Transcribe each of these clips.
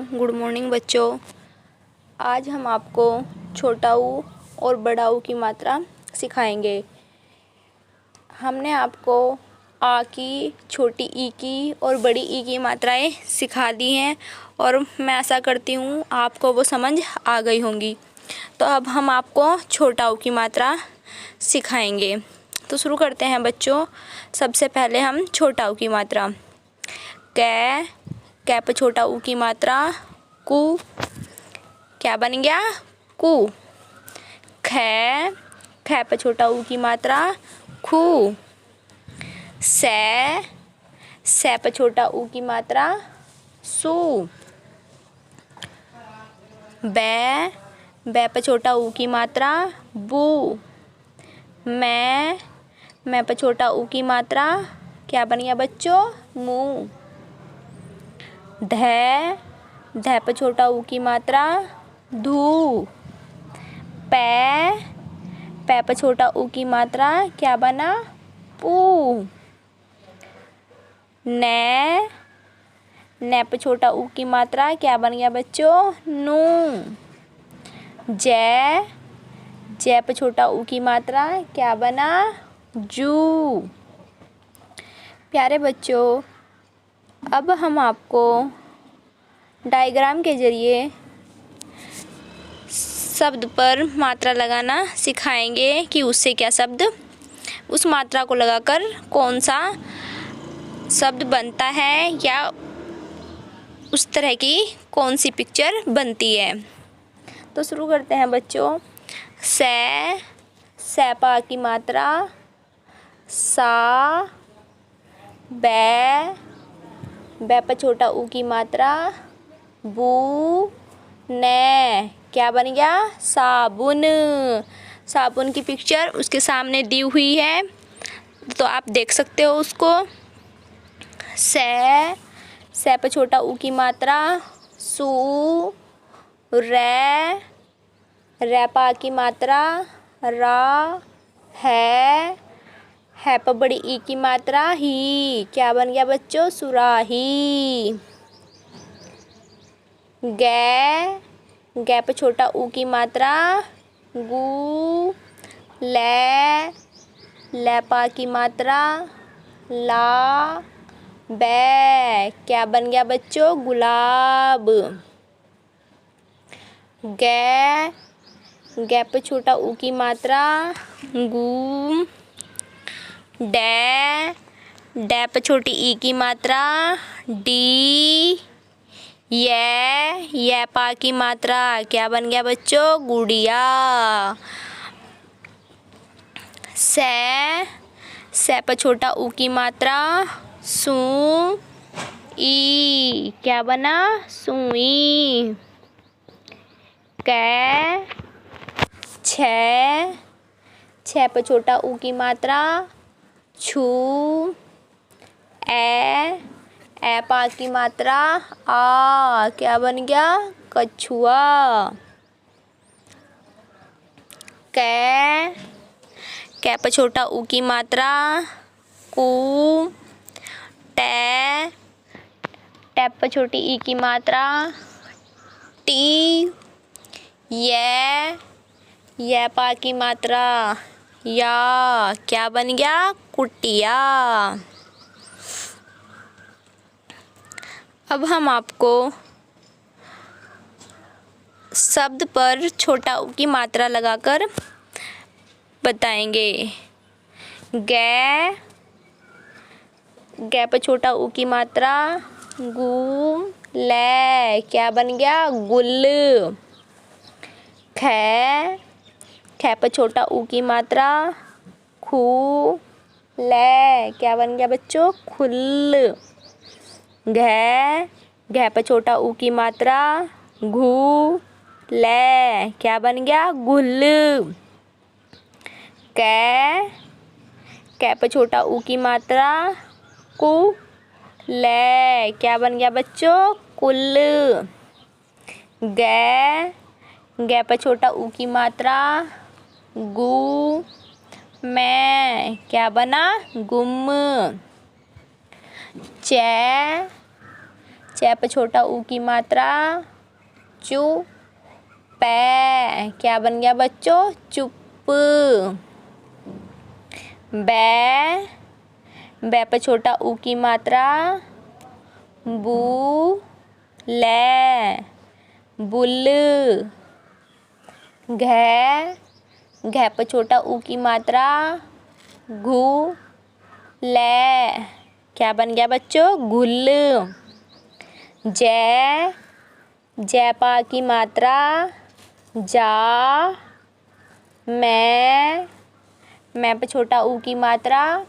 Good morning बच्चों। आज हम आपको छोटा ऊ और बड़ा ऊ की मात्रा सिखाएंगे। हमने आपको आ की, छोटी ई की और बड़ी ई की मात्राएं सिखा दी हैं और मैं आशा करती हूँ आपको वो समझ आ गई होंगी। तो अब हम आपको छोटा ऊ की मात्रा सिखाएंगे। तो शुरू करते हैं बच्चों। सबसे पहले हम छोटा ऊ की मात्रा। कै पे छोटा ऊ की मात्रा कु, क्या बन गया कु। खे पे छोटा ऊ की मात्रा खू। से पे छोटा ऊ की मात्रा सू। बे पे छोटा ऊ की मात्रा बू। मैं पे छोटा ऊ की मात्रा क्या बन गया बच्चों मुँह। ढे पे छोटा ऊ की मात्रा धू। पे पे छोटा ऊ की मात्रा क्या बना पू। ने पे छोटा ऊ की मात्रा क्या बन गया बच्चों नू। जे पे छोटा ऊ की मात्रा क्या बना जू। प्यारे बच्चों, अब हम आपको डायग्राम के ज़रिए शब्द पर मात्रा लगाना सिखाएंगे कि उससे क्या शब्द, उस मात्रा को लगाकर कौन सा शब्द बनता है या उस तरह की कौन सी पिक्चर बनती है। तो शुरू करते हैं बच्चों। से पा की मात्रा सा। बे पे छोटा ऊ की मात्रा बू। ने क्या बन गया साबुन। साबुन की पिक्चर उसके सामने दी हुई है, तो आप देख सकते हो उसको। से पे छोटा ऊ की मात्रा सू। रे पा की मात्रा रा। है पे बड़ी ई की मात्रा ही, क्या बन गया बच्चों सुराही। गे पे छोटा ऊ की मात्रा गू। ले पा की मात्रा ला। क्या बन गया बच्चों गुलाब। गे पे छोटा ऊ की मात्रा गू। डे पे छोटी ई की मात्रा डी। ये पा की मात्रा क्या बन गया बच्चों गुड़िया। से पे छोटा ऊ की मात्रा सू। ई क्या बना सुई। छे पे छोटा ऊ की मात्रा छू। ए पा की मात्रा आ, क्या बन गया कछुआ। कै पे छोटा ऊ की मात्रा कू। टे पे छोटी ई की मात्रा टी। ये पा की मात्रा या, क्या बन गया कुटिया। अब हम आपको शब्द पर छोटा ऊ की मात्रा लगाकर बताएंगे। गे पे छोटा ऊ की मात्रा गू। ले क्या बन गया गुल। खे पे छोटा ऊ की मात्रा खू। ले क्या बन गया बच्चों खुल। घे पे छोटा ऊ की मात्रा घू। ले क्या बन गया गुल। कै पे छोटा ऊ की मात्रा कु। ले क्या बन गया बच्चों कुल। गे पे छोटा ऊ की मात्रा गू। मैं क्या बना गुम। च पे छोटा ऊ की मात्रा चू पै, क्या बन गया बच्चों? चुप। बै, बै पे छोटा ऊ की मात्रा बू लै, बुल। घै, घै पे छोटा ऊ की मात्रा घू लै, क्या बन गया बच्चों? घुल। जै, जै पा की मात्रा जा, मैं पे छोटा ऊ की मात्रा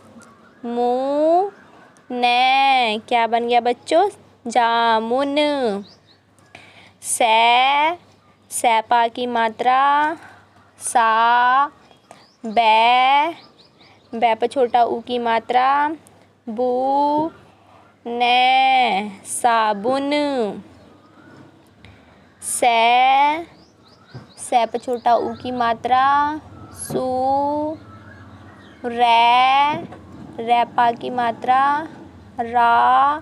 मू नै, क्या बन गया बच्चों? जामुन। सै, सै पा की मात्रा सा, बै, बै पे छोटा ऊ की मात्रा बू नै, साबुन। सै, सै पे छोटा ऊ की मात्रा सू, रै, रै पा की मात्रा रा,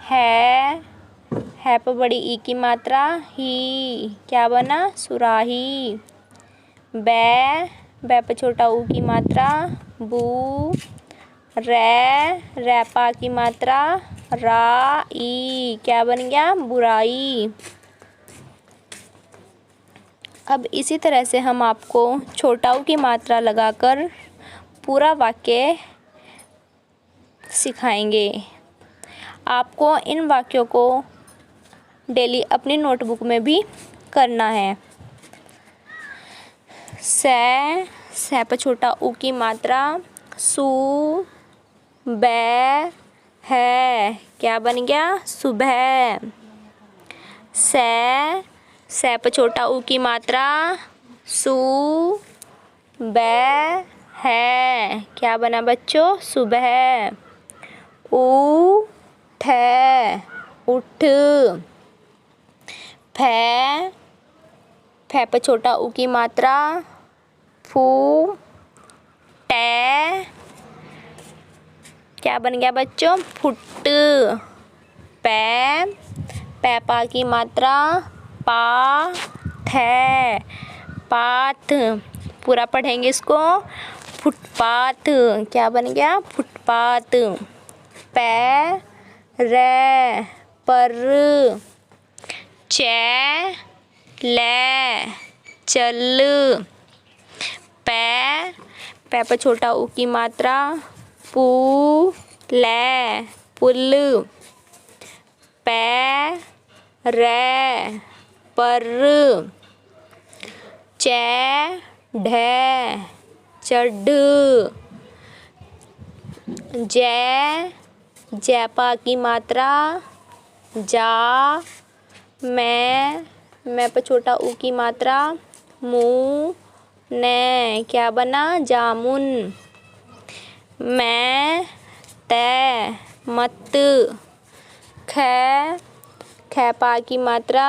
है पे बड़ी ई की मात्रा ही, क्या बना? सुराही। बै, बै पे छोटा ऊ की मात्रा बू, रै पा की मात्रा रा ई, क्या बन गया? बुराई। अब इसी तरह से हम आपको छोटा ऊ की मात्रा लगाकर पूरा वाक्य सिखाएंगे। आपको इन वाक्यों को डेली अपनी नोटबुक में भी करना है। सै पे छोटा ऊ की मात्रा सू, बै है, क्या बन गया? सुबह। सै पे छोटा ऊ की मात्रा सू, बै है, क्या बना बच्चों? सुबह। ऊठ है, उठ। फै पे छोटा ऊ की मात्रा फू, टे, क्या बन गया बच्चों? फुट। पै पा की मात्रा पा, थे, पाथ, पूरा पढ़ेंगे इसको। फुटपाथ, क्या बन गया? फुटपाथ। पै, रै, पर। चै, लै, चल। पै पे छोटा ऊ की मात्रा पू, लै, पुल। पै, रै, पर। चै, ढै, चढ़। जै पा की मात्रा जा, मैं पे छोटा ऊ की मात्रा मू नै, क्या बना? जामुन। मैं, तै, मत। खे पा की मात्रा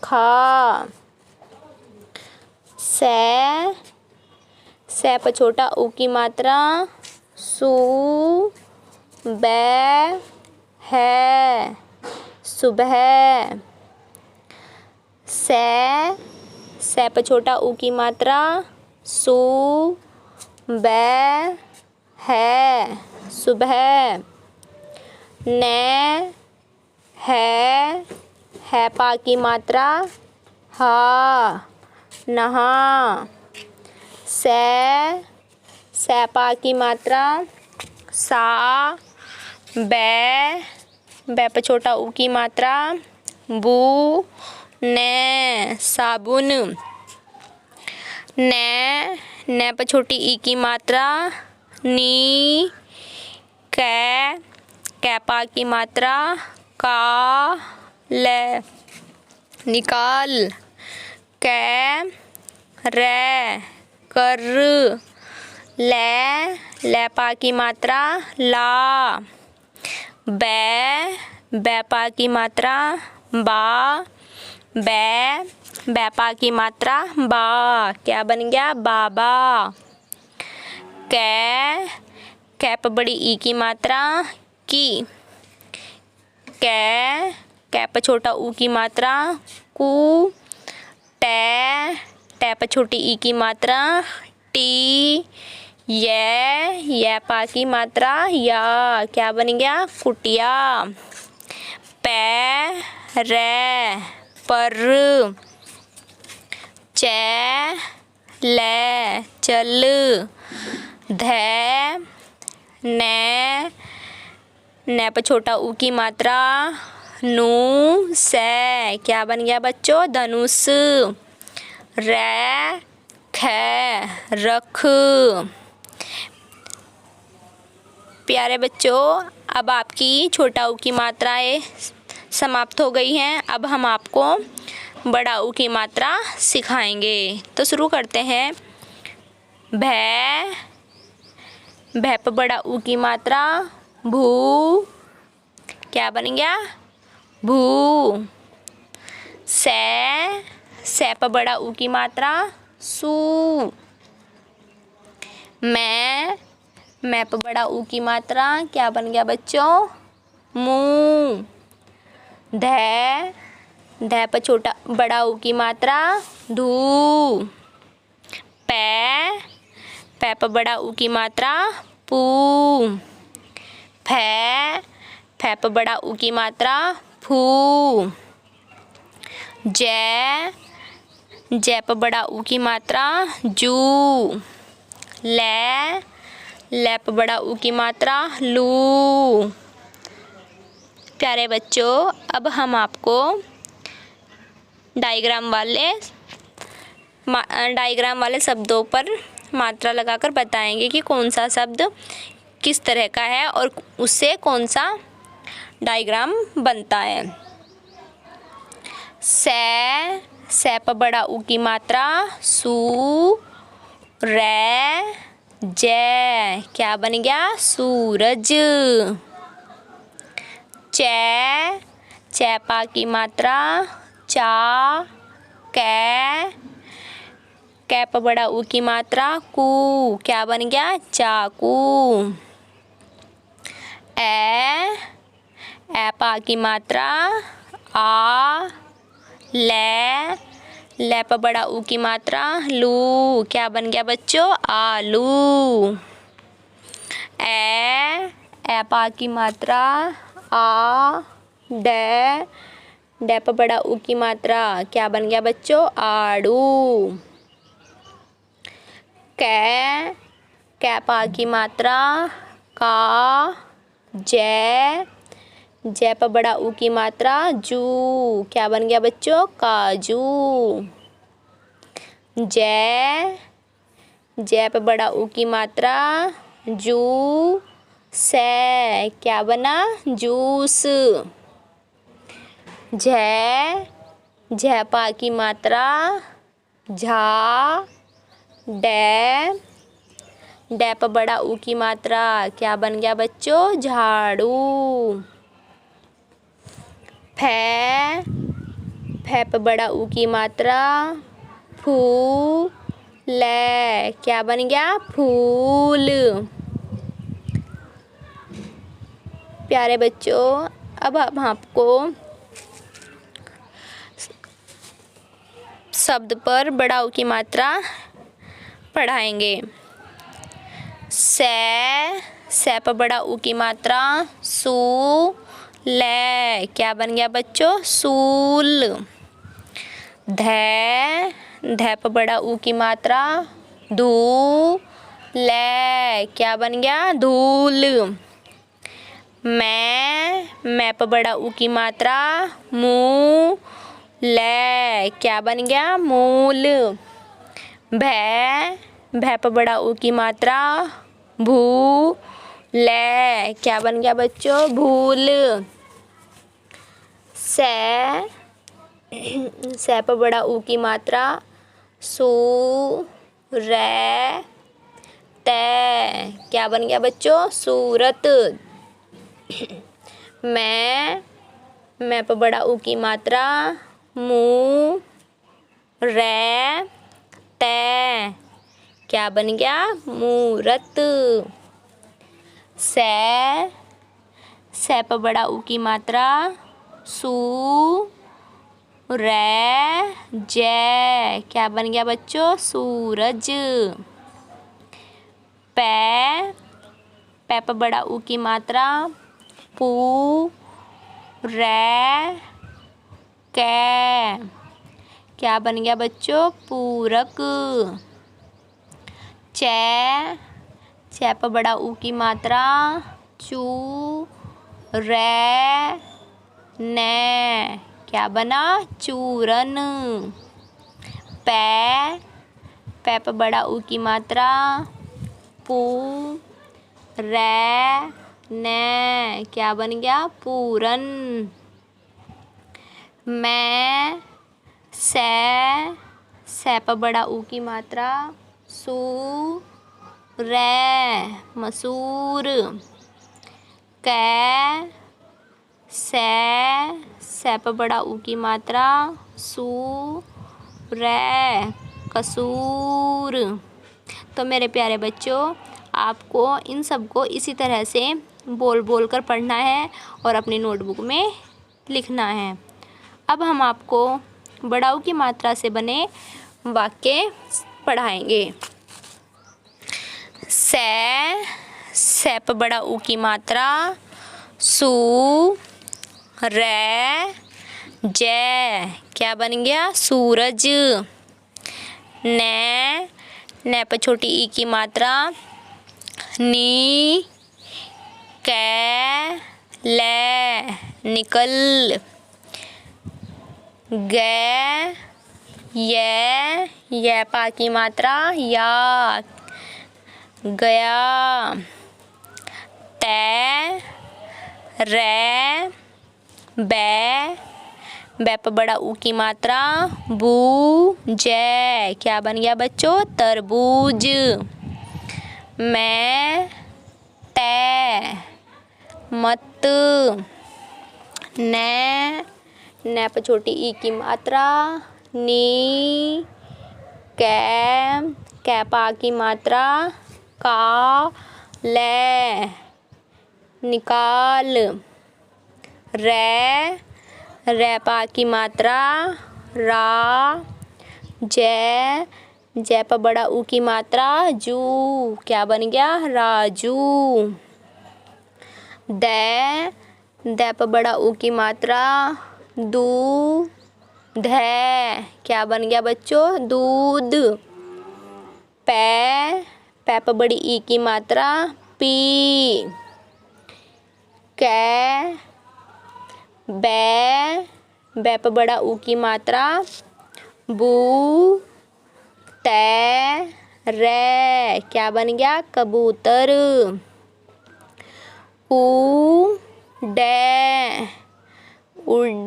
खा। सै पे छोटा ऊ की मात्रा सू, बै है, सुबह। सै पे छोटा ऊ की मात्रा सू, बै है, सुबह। नै, है पा की मात्रा हा, नहा। सै पा की मात्रा सा, बै पे छोटा ऊ की मात्रा बू नै, साबुन। नै पे छोटी ई की मात्रा नी, कै पा की मात्रा का, लै, निकाल। रै, कर। लै पा की मात्रा ला। बै पा की मात्रा बा, बै पा की मात्रा बा, क्या बन गया? बाबा। कै पे बड़ी ई की मात्रा की, कै पर छोटा ऊ की मात्रा कू, टे पर छोटी ई की मात्रा टी, ये पा की मात्रा या, क्या बन गया कुटिया। रै पर, ले चल, नै पर छोटा ऊ की मात्रा नू, से, क्या बन गया बच्चों धनुष। रख। प्यारे बच्चों, अब आपकी छोटा ऊ की मात्राएं समाप्त हो गई हैं। अब हम आपको बड़ा ऊ की मात्रा सिखाएंगे। तो शुरू करते हैं। भै पर बड़ा ऊ की मात्रा भू, क्या बन गया भू। से पर बड़ा ऊ की मात्रा सू। मैं पर बड़ा ऊ की मात्रा क्या बन गया बच्चों मुँह। धै पर छोटा बड़ा ऊ की मात्रा धू। पै पर बड़ा ऊ की मात्रा पू। फै पर बड़ा ऊ की मात्रा फू। जै पर बड़ा ऊ की मात्रा जू। ले पर बड़ा ऊ की मात्रा लू। प्यारे बच्चों, अब हम आपको डायग्राम वाले शब्दों पर मात्रा लगाकर बताएंगे कि कौन सा शब्द किस तरह का है और उससे कौन सा डायग्राम बनता है। से पर बड़ा ऊ की मात्रा सू। जै, क्या बन गया सूरज। चै पा की मात्रा चा। कै पर बड़ा ऊ की मात्रा कू, क्या बन गया चाकू। ए पा की मात्रा आ। ले पर बड़ा ऊ की मात्रा लू, क्या बन गया बच्चों आलू। ए पा की मात्रा आ। डै पर बड़ा ऊ की मात्रा क्या बन गया बच्चों आड़ू। कै पा की मात्रा का। जै पर बड़ा ऊ की मात्रा जू, क्या बन गया बच्चों काजू। जै पर बड़ा ऊ की मात्रा जू। से, क्या बना जूस। झै पा की मात्रा झा। डै पर बड़ा ऊ की मात्रा क्या बन गया बच्चों झाड़ू। फै पर बड़ा ऊ की मात्रा फू। ले, क्या बन गया फूल। प्यारे बच्चों, अब हम आपको शब्द पर बड़ा ऊ की मात्रा पढ़ाएंगे। से पर बड़ा ऊ की मात्रा सू। ले, क्या बन गया बच्चों सूल। धै पर बड़ा ऊ की मात्रा धू। ले, क्या बन गया धूल। मैं पर बड़ा ऊ की मात्रा मुँह। ले, क्या बन गया मूल। भै पर बड़ा ऊ की मात्रा भू। ले, क्या बन गया बच्चों भूल। से पर बड़ा ऊ की मात्रा सू। तै, क्या बन गया बच्चों सूरत। मैं पर बड़ा ऊ की मात्रा मुँह। तै, क्या बन गया मूरत। सै प बड़ा ऊ की मात्रा सू रै जै। क्या बन गया बच्चों? सूरज। पै प बड़ा ऊ की मात्रा पू रै कै। क्या बन गया बच्चों? पूरक। चै प बड़ा ऊ की मात्रा चू रै नै। क्या बना? चूरन। पै प बड़ा ऊ की मात्रा पू रै नै। क्या बन गया? पूरन। मैं सै प बड़ा ऊ की मात्रा सू रै मसूर। सै प बड़ा ऊ की मात्रा सू रै कसूर। तो मेरे प्यारे बच्चों, आपको इन सबको इसी तरह से बोल बोल कर पढ़ना है और अपनी नोटबुक में लिखना है। अब हम आपको बड़ाऊ की मात्रा से बने वाक्य पढ़ाएंगे। सै प बड़ा ऊ की मात्रा सू रै जै। क्या बन गया? सूरज। नै प छोटी ई की मात्रा नी कै लै निकल। यै पा की मात्रा या गया। रै बै प बड़ा ऊ की मात्रा बू जै। क्या बन गया बच्चों? तरबूज। मैं तै मत। नै प छोटी ई की मात्रा नी कै पा की मात्रा का लै निकाल। रै पा की मात्रा रा जै प बड़ा ऊ की मात्रा जू। क्या बन गया? राजू। दै प बड़ा ऊ की मात्रा दू धै। क्या बन गया बच्चों? दूध। पै प बड़ी ई की मात्रा पी। बै प बड़ा ऊ की मात्रा बू तै रै। क्या बन गया? कबूतर। डै उड।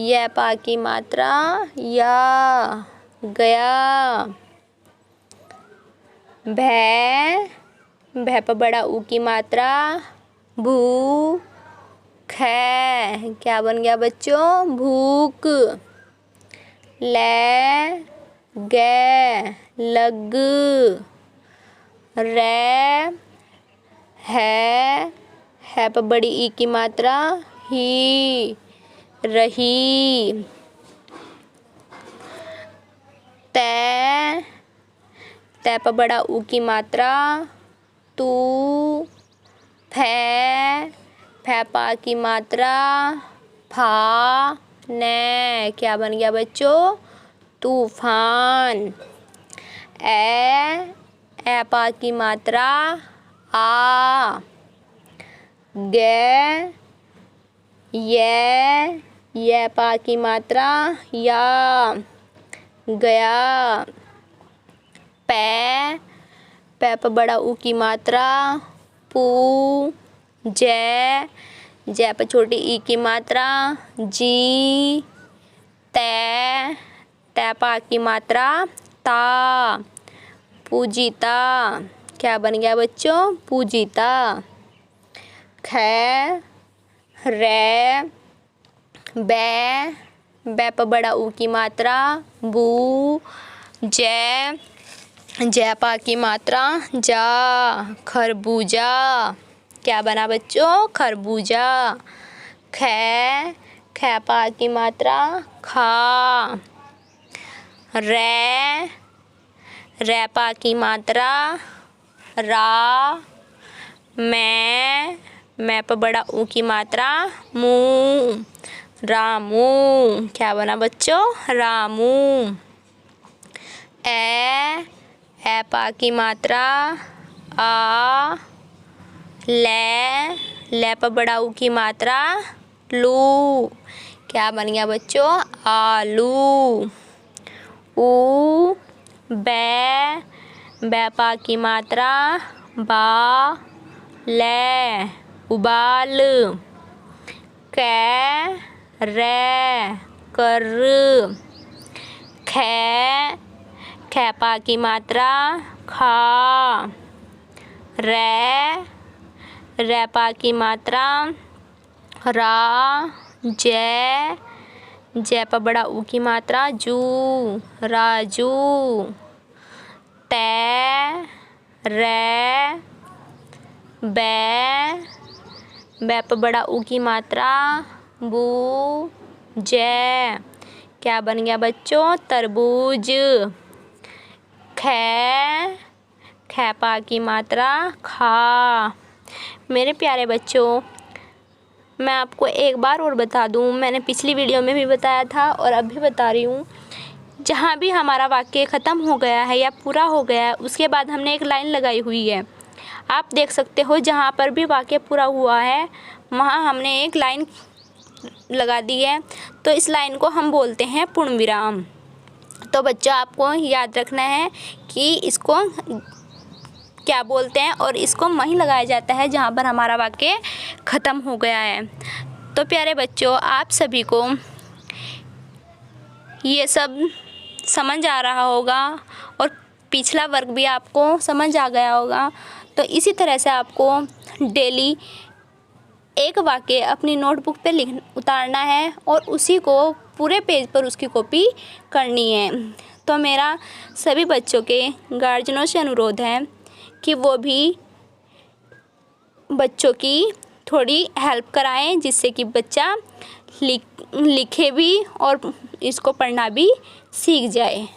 यै पा की मात्रा या गया। भै प बड़ा ऊ की मात्रा भू कै। क्या बन गया बच्चों? भूख। गै लग। रै है प बड़ी ई की मात्रा ही रही। तै प बड़ा ऊ की मात्रा तू। फै पा की मात्रा फा नै। क्या बन गया बच्चों? तूफान। ऐ पा की मात्रा आ। यै पा की मात्रा या गया। पै प बड़ा ऊ की मात्रा पू जै प छोटी ई की मात्रा जी। तै पा की मात्रा ता पूजिता। क्या बन गया बच्चों? पूजिता। रै बै प बड़ा ऊ की मात्रा बू जै। जय पा की मात्रा जा, खरबूजा। क्या बना बच्चों? खरबूजा। ख पा की मात्रा खा। रै पा की मात्रा रा। मैं पर बड़ा ऊ की मात्रा मू, रामू। क्या बना बच्चों? रामू। ए पा की मात्रा आ। ले पर बड़ा ऊ की मात्रा लू। क्या बन गया बच्चों? आलू। बै पा की मात्रा बा। उबाल। कर। ख पा की मात्रा खा। रै पा की मात्रा रा। जय पर बड़ा ऊ की मात्रा जू, राजू। बै पर बड़ा ऊ की मात्रा बू, जय। क्या बन गया बच्चों? तरबूज। ख पा की मात्रा खा। मेरे प्यारे बच्चों, मैं आपको एक बार और बता दूं, मैंने पिछली वीडियो में भी बताया था और अब भी बता रही हूँ। जहाँ भी हमारा वाक्य ख़त्म हो गया है या पूरा हो गया है, उसके बाद हमने एक लाइन लगाई हुई है। आप देख सकते हो, जहाँ पर भी वाक्य पूरा हुआ है वहाँ हमने एक लाइन लगा दी है। तो इस लाइन को हम बोलते हैं पूर्ण विराम। तो बच्चों, आपको याद रखना है कि इसको क्या बोलते हैं और इसको वहीं लगाया जाता है जहाँ पर हमारा वाक्य ख़त्म हो गया है। तो प्यारे बच्चों, आप सभी को ये सब समझ आ रहा होगा और पिछला वर्ग भी आपको समझ आ गया होगा। तो इसी तरह से आपको डेली एक वाक्य अपनी नोटबुक पे उतारना है और उसी को पूरे पेज पर उसकी कॉपी करनी है। तो मेरा सभी बच्चों के गार्जियनों से अनुरोध है कि वो भी बच्चों की थोड़ी हेल्प कराएं, जिससे कि बच्चा लिखे भी और इसको पढ़ना भी सीख जाए।